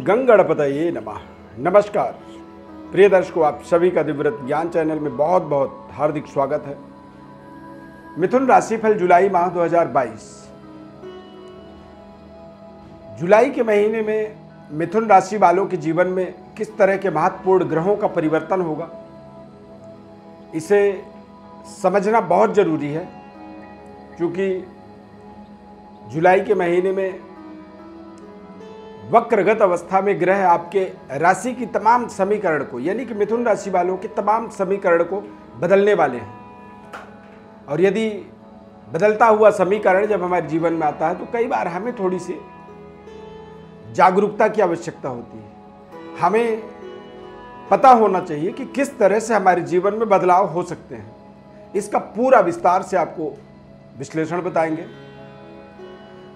गंगणपतये नमः। नमस्कार प्रिय दर्शकों, आप सभी का दिव्यव्रत ज्ञान चैनल में बहुत बहुत हार्दिक स्वागत है। मिथुन राशिफल जुलाई माह 2022। जुलाई के महीने में मिथुन राशि वालों के जीवन में किस तरह के महत्वपूर्ण ग्रहों का परिवर्तन होगा, इसे समझना बहुत जरूरी है, क्योंकि जुलाई के महीने में वक्रगत अवस्था में ग्रह आपके राशि की तमाम समीकरण को, यानी कि मिथुन राशि वालों के तमाम समीकरण को बदलने वाले हैं। और यदि बदलता हुआ समीकरण जब हमारे जीवन में आता है तो कई बार हमें थोड़ी सी जागरूकता की आवश्यकता होती है। हमें पता होना चाहिए कि किस तरह से हमारे जीवन में बदलाव हो सकते हैं। इसका पूरा विस्तार से आपको विश्लेषण बताएंगे।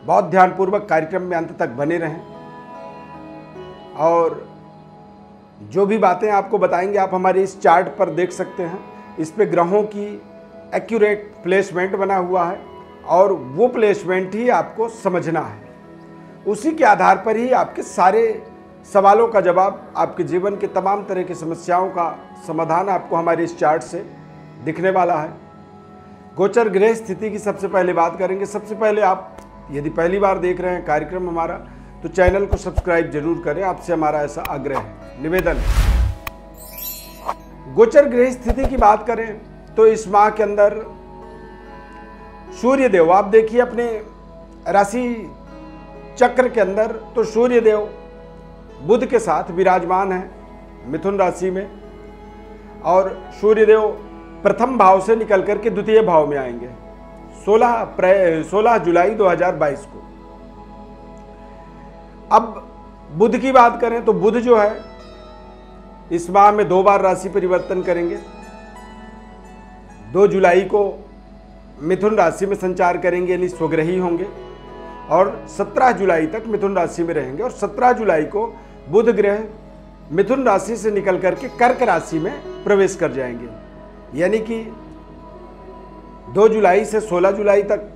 बहुत ध्यानपूर्वक कार्यक्रम में अंत तक बने रहें, और जो भी बातें आपको बताएंगे आप हमारे इस चार्ट पर देख सकते हैं। इस पे ग्रहों की एक्यूरेट प्लेसमेंट बना हुआ है, और वो प्लेसमेंट ही आपको समझना है। उसी के आधार पर ही आपके सारे सवालों का जवाब, आपके जीवन के तमाम तरह की समस्याओं का समाधान आपको हमारे इस चार्ट से दिखने वाला है। गोचर ग्रह स्थिति की सबसे पहले बात करेंगे। सबसे पहले आप यदि पहली बार देख रहे हैं कार्यक्रम हमारा, तो चैनल को सब्सक्राइब जरूर करें। आपसे हमारा ऐसा आग्रह है, निवेदन है। गोचर ग्रह स्थिति की बात करें तो इस माह के अंदर सूर्य देव, आप देखिए अपने राशि चक्र के अंदर, तो सूर्य देव बुध के साथ विराजमान है मिथुन राशि में, और सूर्य देव प्रथम भाव से निकल करके द्वितीय भाव में आएंगे 16 जुलाई 2022 को। अब बुध की बात करें तो बुध जो है इस माह में 2 बार राशि परिवर्तन करेंगे। 2 जुलाई को मिथुन राशि में संचार करेंगे, यानी स्वग्रही होंगे, और 17 जुलाई तक मिथुन राशि में रहेंगे। और 17 जुलाई को बुध ग्रह मिथुन राशि से निकल करके कर्क राशि में प्रवेश कर जाएंगे, यानी कि 2 जुलाई से 16 जुलाई तक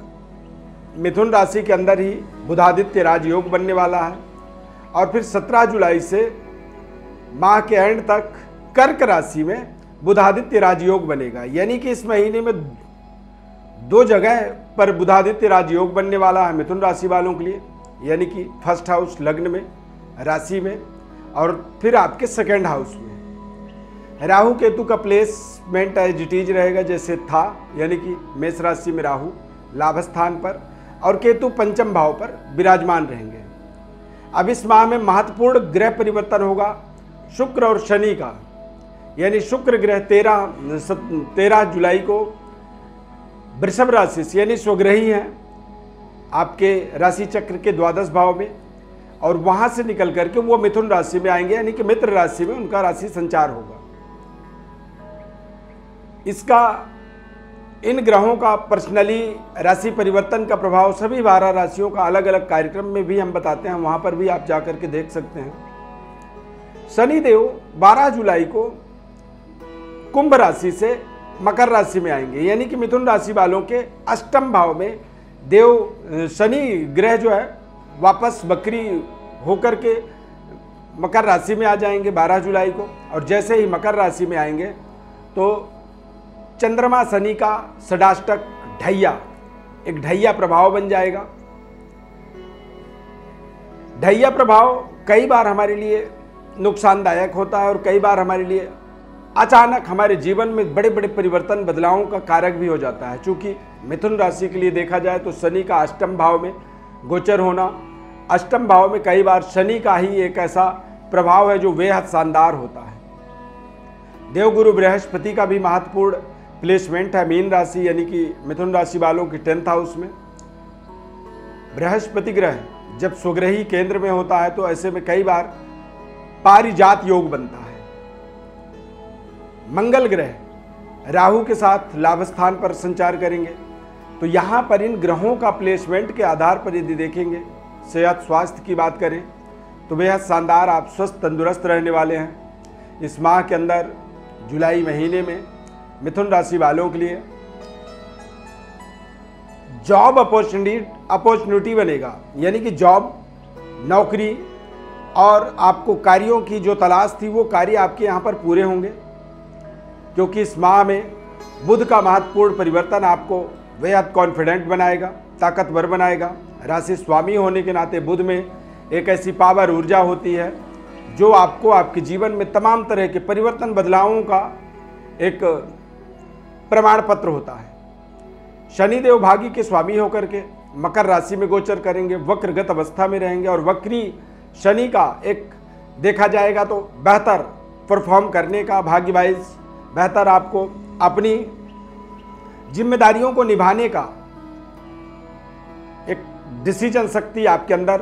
मिथुन राशि के अंदर ही बुधादित्य राजयोग बनने वाला है। और फिर 17 जुलाई से माह के एंड तक कर्क राशि में बुधादित्य राजयोग बनेगा, यानी कि इस महीने में 2 जगह पर बुधादित्य राजयोग बनने वाला है मिथुन राशि वालों के लिए, यानी कि फर्स्ट हाउस लग्न में, राशि में, और फिर आपके सेकेंड हाउस में। राहु केतु का प्लेसमेंट एज इट इज रहेगा जैसे था, यानी कि मेष राशि में राहु लाभ स्थान पर, और केतु पंचम भाव पर विराजमान रहेंगे। अब इस माह में महत्वपूर्ण ग्रह परिवर्तन होगा शुक्र और शनि का, यानी शुक्र ग्रह 13 जुलाई को वृषभ राशि से, यानी स्वग्रही हैं आपके राशि चक्र के द्वादश भाव में, और वहां से निकल करके वो मिथुन राशि में आएंगे, यानी कि मित्र राशि में उनका राशि संचार होगा। इसका, इन ग्रहों का पर्सनली राशि परिवर्तन का प्रभाव सभी 12 राशियों का अलग अलग कार्यक्रम में भी हम बताते हैं, वहां पर भी आप जाकर के देख सकते हैं। शनि देव 12 जुलाई को कुंभ राशि से मकर राशि में आएंगे, यानी कि मिथुन राशि वालों के अष्टम भाव में देव शनि ग्रह जो है वापस बकरी होकर के मकर राशि में आ जाएंगे 12 जुलाई को। और जैसे ही मकर राशि में आएंगे तो चंद्रमा शनि का षडाष्टक ढैया, एक ढैया प्रभाव बन जाएगा। ढैया प्रभाव कई बार हमारे लिए नुकसानदायक होता है, और कई बार हमारे लिए अचानक हमारे जीवन में बड़े बड़े परिवर्तन, बदलावों का कारक भी हो जाता है। चूंकि मिथुन राशि के लिए देखा जाए तो शनि का अष्टम भाव में गोचर होना, अष्टम भाव में कई बार शनि का ही एक ऐसा प्रभाव है जो बेहद शानदार होता है। देवगुरु बृहस्पति का भी महत्वपूर्ण प्लेसमेंट है मीन राशि, यानी कि मिथुन राशि वालों की 10th हाउस में। बृहस्पति ग्रह जब स्वग्रही केंद्र में होता है तो ऐसे में कई बार पारिजात योग बनता है। मंगल ग्रह राहु के साथ लाभ स्थान पर संचार करेंगे, तो यहां पर इन ग्रहों का प्लेसमेंट के आधार पर यदि देखेंगे, सेहत स्वास्थ्य की बात करें तो बेहद शानदार, आप स्वस्थ तंदुरुस्त रहने वाले हैं। इस माह के अंदर जुलाई महीने में मिथुन राशि वालों के लिए जॉब अपॉर्चुनिटी बनेगा, यानी कि जॉब, नौकरी और आपको कार्यों की जो तलाश थी वो कार्य आपके यहाँ पर पूरे होंगे, क्योंकि इस माह में बुध का महत्वपूर्ण परिवर्तन आपको बेहद कॉन्फिडेंट बनाएगा, ताकतवर बनाएगा। राशि स्वामी होने के नाते बुध में एक ऐसी पावर ऊर्जा होती है जो आपको आपके जीवन में तमाम तरह के परिवर्तन बदलावों का एक प्रमाण पत्र होता है। शनिदेव भागी के स्वामी होकर के मकर राशि में गोचर करेंगे, वक्रगत अवस्था में रहेंगे और वक्री शनि का एक देखा जाएगा तो बेहतर परफॉर्म करने का, भाग्य वाइज बेहतर आपको अपनी जिम्मेदारियों को निभाने का एक डिसीजन शक्ति आपके अंदर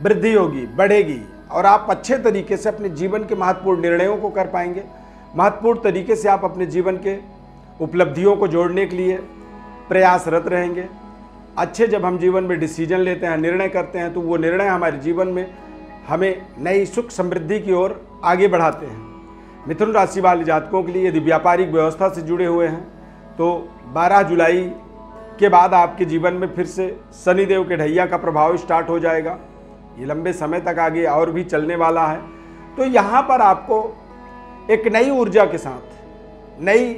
वृद्धि होगी, बढ़ेगी और आप अच्छे तरीके से अपने जीवन के महत्वपूर्ण निर्णयों को कर पाएंगे। महत्वपूर्ण तरीके से आप अपने जीवन के उपलब्धियों को जोड़ने के लिए प्रयासरत रहेंगे। अच्छे जब हम जीवन में डिसीजन लेते हैं, निर्णय करते हैं, तो वो निर्णय हमारे जीवन में हमें नई सुख समृद्धि की ओर आगे बढ़ाते हैं। मिथुन राशि वाले जातकों के लिए यदि व्यापारिक व्यवस्था से जुड़े हुए हैं तो 12 जुलाई के बाद आपके जीवन में फिर से शनिदेव के ढैया का प्रभाव स्टार्ट हो जाएगा। ये लंबे समय तक आगे और भी चलने वाला है। तो यहाँ पर आपको एक नई ऊर्जा के साथ, नई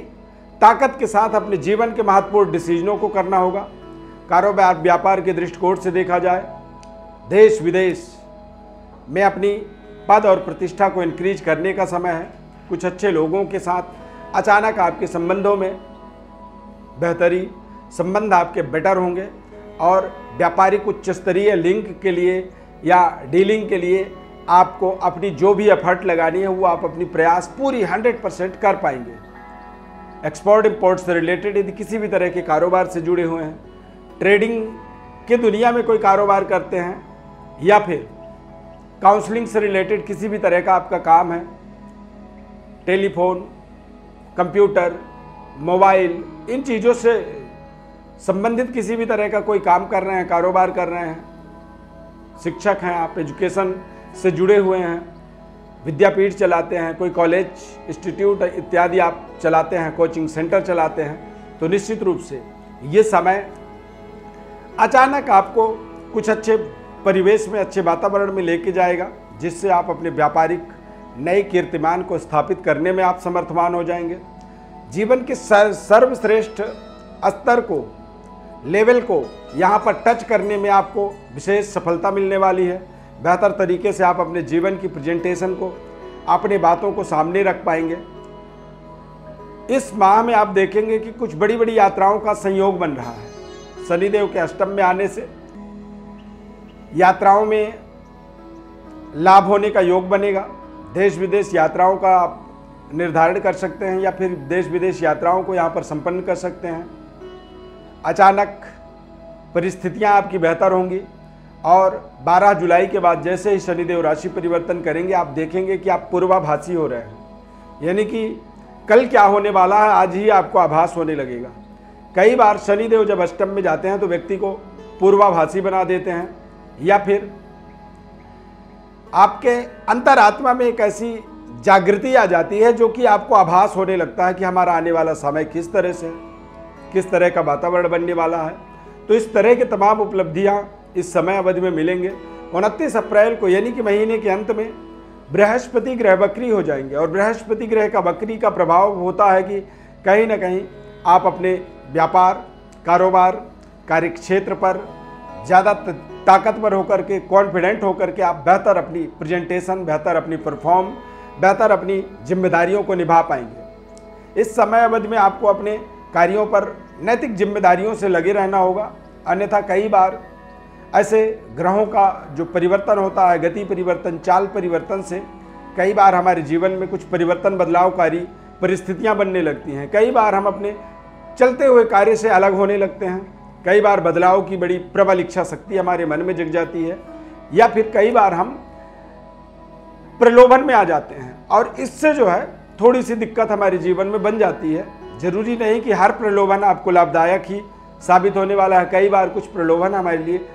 ताकत के साथ अपने जीवन के महत्वपूर्ण डिसीजनों को करना होगा। कारोबार व्यापार के दृष्टिकोण से देखा जाए, देश विदेश में अपनी पद और प्रतिष्ठा को इंक्रीज करने का समय है। कुछ अच्छे लोगों के साथ अचानक आपके संबंधों में बेहतरी, संबंध आपके बेटर होंगे और व्यापारिक उच्च स्तरीय लिंक के लिए या डीलिंग के लिए आपको अपनी जो भी एफर्ट लगानी है वो आप अपनी प्रयास पूरी 100% कर पाएंगे। एक्सपोर्ट इंपोर्ट से रिलेटेड यदि किसी भी तरह के कारोबार से जुड़े हुए हैं, ट्रेडिंग की दुनिया में कोई कारोबार करते हैं या फिर काउंसलिंग से रिलेटेड किसी भी तरह का आपका काम है, टेलीफोन, कंप्यूटर, मोबाइल, इन चीज़ों से संबंधित किसी भी तरह का कोई काम कर रहे हैं, कारोबार कर रहे हैं, शिक्षक हैं आप, एजुकेशन से जुड़े हुए हैं, विद्यापीठ चलाते हैं, कोई कॉलेज, इंस्टीट्यूट इत्यादि आप चलाते हैं, कोचिंग सेंटर चलाते हैं, तो निश्चित रूप से ये समय अचानक आपको कुछ अच्छे परिवेश में, अच्छे वातावरण में लेके जाएगा, जिससे आप अपने व्यापारिक नए कीर्तिमान को स्थापित करने में आप समर्थवान हो जाएंगे। जीवन के सर्वश्रेष्ठ स्तर को, लेवल को यहाँ पर टच करने में आपको विशेष सफलता मिलने वाली है। बेहतर तरीके से आप अपने जीवन की प्रेजेंटेशन को, अपने बातों को सामने रख पाएंगे। इस माह में आप देखेंगे कि कुछ बड़ी बड़ी यात्राओं का संयोग बन रहा है। शनिदेव के अष्टम में आने से यात्राओं में लाभ होने का योग बनेगा। देश विदेश यात्राओं का आप निर्धारण कर सकते हैं या फिर देश विदेश यात्राओं को यहाँ पर संपन्न कर सकते हैं। अचानक परिस्थितियाँ आपकी बेहतर होंगी और 12 जुलाई के बाद जैसे ही शनिदेव राशि परिवर्तन करेंगे, आप देखेंगे कि आप पूर्वाभासी हो रहे हैं, यानी कि कल क्या होने वाला है आज ही आपको आभास होने लगेगा। कई बार शनिदेव जब अष्टम में जाते हैं तो व्यक्ति को पूर्वाभासी बना देते हैं या फिर आपके अंतरात्मा में एक ऐसी जागृति आ जाती है जो कि आपको आभास होने लगता है कि हमारा आने वाला समय किस तरह से, किस तरह का वातावरण बनने वाला है। तो इस तरह के तमाम उपलब्धियां इस समय अवधि में मिलेंगे। 29 अप्रैल को यानी कि महीने के अंत में बृहस्पति ग्रह वक्री हो जाएंगे और बृहस्पति ग्रह का वक्री का प्रभाव होता है कि कहीं ना कहीं आप अपने व्यापार, कारोबार, कार्यक्षेत्र पर ज़्यादा ताकतवर होकर के, कॉन्फिडेंट होकर के आप बेहतर अपनी प्रेजेंटेशन, बेहतर अपनी परफॉर्म, बेहतर अपनी जिम्मेदारियों को निभा पाएंगे। इस समय अवधि में आपको अपने कार्यों पर नैतिक जिम्मेदारियों से लगे रहना होगा, अन्यथा कई बार ऐसे ग्रहों का जो परिवर्तन होता है, गति परिवर्तन, चाल परिवर्तन से कई बार हमारे जीवन में कुछ परिवर्तन, बदलावकारी परिस्थितियां बनने लगती हैं। कई बार हम अपने चलते हुए कार्य से अलग होने लगते हैं। कई बार बदलाव की बड़ी प्रबल इच्छा शक्ति हमारे मन में जग जाती है या फिर कई बार हम प्रलोभन में आ जाते हैं और इससे जो है थोड़ी सी दिक्कत हमारे जीवन में बन जाती है। जरूरी नहीं कि हर प्रलोभन आपको लाभदायक ही साबित होने वाला है। कई बार कुछ प्रलोभन हमारे लिए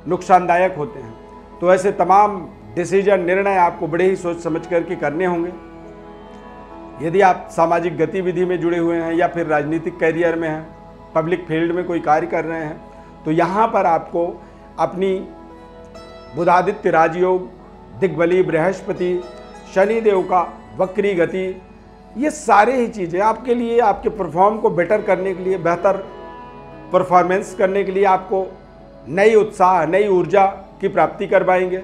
नुकसानदायक होते हैं। तो ऐसे तमाम डिसीजन, निर्णय आपको बड़े ही सोच समझ करके करने होंगे। यदि आप सामाजिक गतिविधि में जुड़े हुए हैं या फिर राजनीतिक कैरियर में हैं, पब्लिक फील्ड में कोई कार्य कर रहे हैं, तो यहाँ पर आपको अपनी बुधादित्य राजयोग, दिग्बली बृहस्पति, शनिदेव का वक्री गति, ये सारे ही चीज़ें आपके लिए, आपके परफॉर्म को बेटर करने के लिए, बेहतर परफॉर्मेंस करने के लिए आपको नई उत्साह, नई ऊर्जा की प्राप्ति करवाएंगे।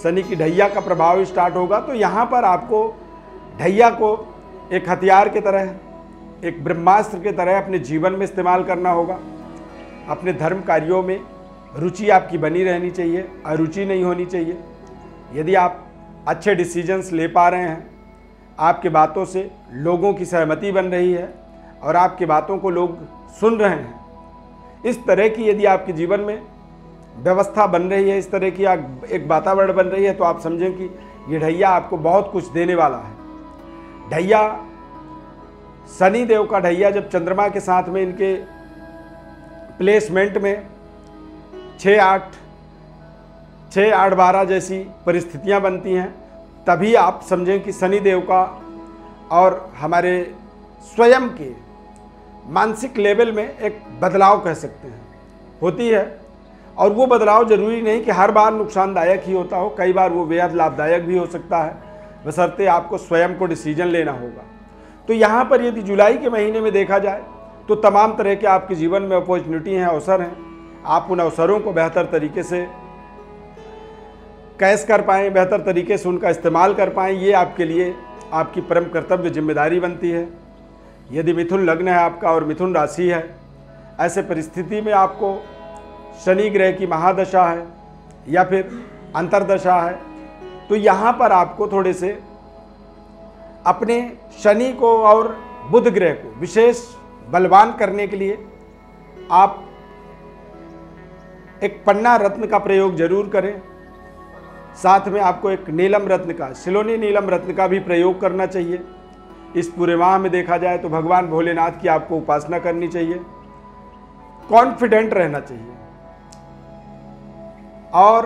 शनि की ढैया का प्रभाव स्टार्ट होगा तो यहाँ पर आपको ढैया को एक हथियार की तरह, एक ब्रह्मास्त्र की तरह अपने जीवन में इस्तेमाल करना होगा। अपने धर्म कार्यों में रुचि आपकी बनी रहनी चाहिए, अरुचि नहीं होनी चाहिए। यदि आप अच्छे डिसीजंस ले पा रहे हैं, आपके बातों से लोगों की सहमति बन रही है और आपकी बातों को लोग सुन रहे हैं, इस तरह की यदि आपके जीवन में व्यवस्था बन रही है, इस तरह की एक वातावरण बन रही है, तो आप समझें कि ये ढैया आपको बहुत कुछ देने वाला है। ढैया, शनि देव का ढैया जब चंद्रमा के साथ में इनके प्लेसमेंट में 6-8-12 जैसी परिस्थितियां बनती हैं, तभी आप समझें कि शनि देव का और हमारे स्वयं के मानसिक लेवल में एक बदलाव कह सकते हैं होती है। और वो बदलाव जरूरी नहीं कि हर बार नुकसानदायक ही होता हो, कई बार वो बेहद लाभदायक भी हो सकता है, बशर्ते आपको स्वयं को डिसीजन लेना होगा। तो यहाँ पर यदि जुलाई के महीने में देखा जाए तो तमाम तरह के आपके जीवन में अपॉर्चुनिटी हैं, अवसर हैं। आप उन अवसरों को बेहतर तरीके से कैश कर पाएँ, बेहतर तरीके से उनका इस्तेमाल कर पाएँ, ये आपके लिए आपकी परम कर्तव्य जिम्मेदारी बनती है। यदि मिथुन लग्न है आपका और मिथुन राशि है, ऐसे परिस्थिति में आपको शनि ग्रह की महादशा है या फिर अंतर्दशा है, तो यहाँ पर आपको थोड़े से अपने शनि को और बुध ग्रह को विशेष बलवान करने के लिए आप एक पन्ना रत्न का प्रयोग जरूर करें। साथ में आपको एक नीलम रत्न का, सिलोनी नीलम रत्न का भी प्रयोग करना चाहिए। इस पूरे माह में देखा जाए तो भगवान भोलेनाथ की आपको उपासना करनी चाहिए, कॉन्फिडेंट रहना चाहिए और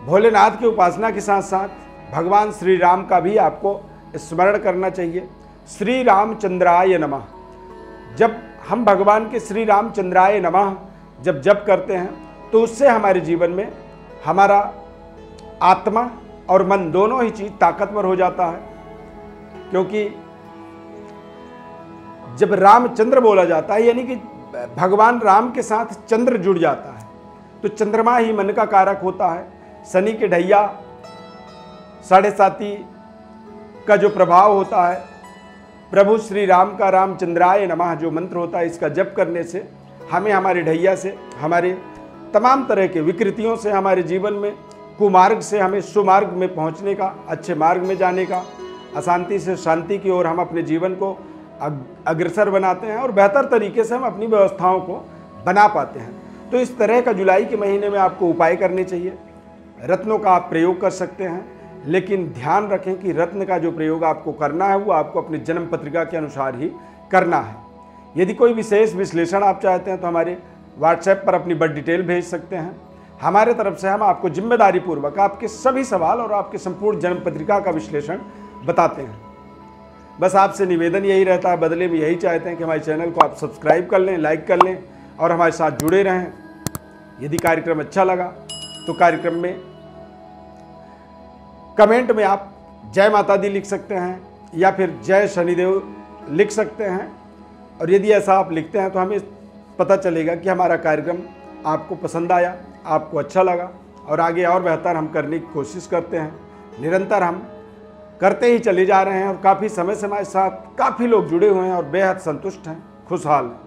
भोलेनाथ की उपासना के साथ साथ भगवान श्री राम का भी आपको स्मरण करना चाहिए। श्री रामचंद्राय नमः, जब हम भगवान के श्री रामचंद्राय नमः जब करते हैं तो उससे हमारे जीवन में हमारा आत्मा और मन दोनों ही चीज ताकतवर हो जाता है। क्योंकि जब रामचंद्र बोला जाता है यानी कि भगवान राम के साथ चंद्र जुड़ जाता है, तो चंद्रमा ही मन का कारक होता है। शनि के ढैया 7.5 का जो प्रभाव होता है, प्रभु श्री राम का रामचंद्राय नमः जो मंत्र होता है, इसका जप करने से हमें हमारे ढैया से, हमारे तमाम तरह के विकृतियों से, हमारे जीवन में कुमार्ग से हमें सुमार्ग में पहुंचने का, अच्छे मार्ग में जाने का, अशांति से शांति की ओर हम अपने जीवन को अग्रसर बनाते हैं और बेहतर तरीके से हम अपनी व्यवस्थाओं को बना पाते हैं। तो इस तरह का जुलाई के महीने में आपको उपाय करने चाहिए। रत्नों का आप प्रयोग कर सकते हैं, लेकिन ध्यान रखें कि रत्न का जो प्रयोग आपको करना है वो आपको अपनी जन्म पत्रिका के अनुसार ही करना है। यदि कोई विशेष विश्लेषण आप चाहते हैं तो हमारे व्हाट्सएप पर अपनी बर्थ डिटेल भेज सकते हैं। हमारे तरफ से हम आपको जिम्मेदारी पूर्वक आपके सभी सवाल और आपके संपूर्ण जन्म पत्रिका का विश्लेषण बताते हैं। बस आपसे निवेदन यही रहता है, बदले में यही चाहते हैं कि हमारे चैनल को आप सब्सक्राइब कर लें, लाइक कर लें और हमारे साथ जुड़े रहें। यदि कार्यक्रम अच्छा लगा तो कार्यक्रम में कमेंट में आप जय माता दी लिख सकते हैं या फिर जय शनिदेव लिख सकते हैं। और यदि ऐसा आप लिखते हैं तो हमें पता चलेगा कि हमारा कार्यक्रम आपको पसंद आया, आपको अच्छा लगा और आगे और बेहतर हम करने की कोशिश करते हैं। निरंतर हम करते ही चले जा रहे हैं और काफ़ी समय से हमारे साथ काफ़ी लोग जुड़े हुए हैं और बेहद संतुष्ट हैं, खुशहाल हैं।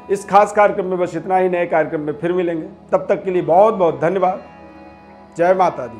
इस खास कार्यक्रम में बस इतना ही। नए कार्यक्रम में फिर मिलेंगे, तब तक के लिए बहुत बहुत धन्यवाद। जय माता दी।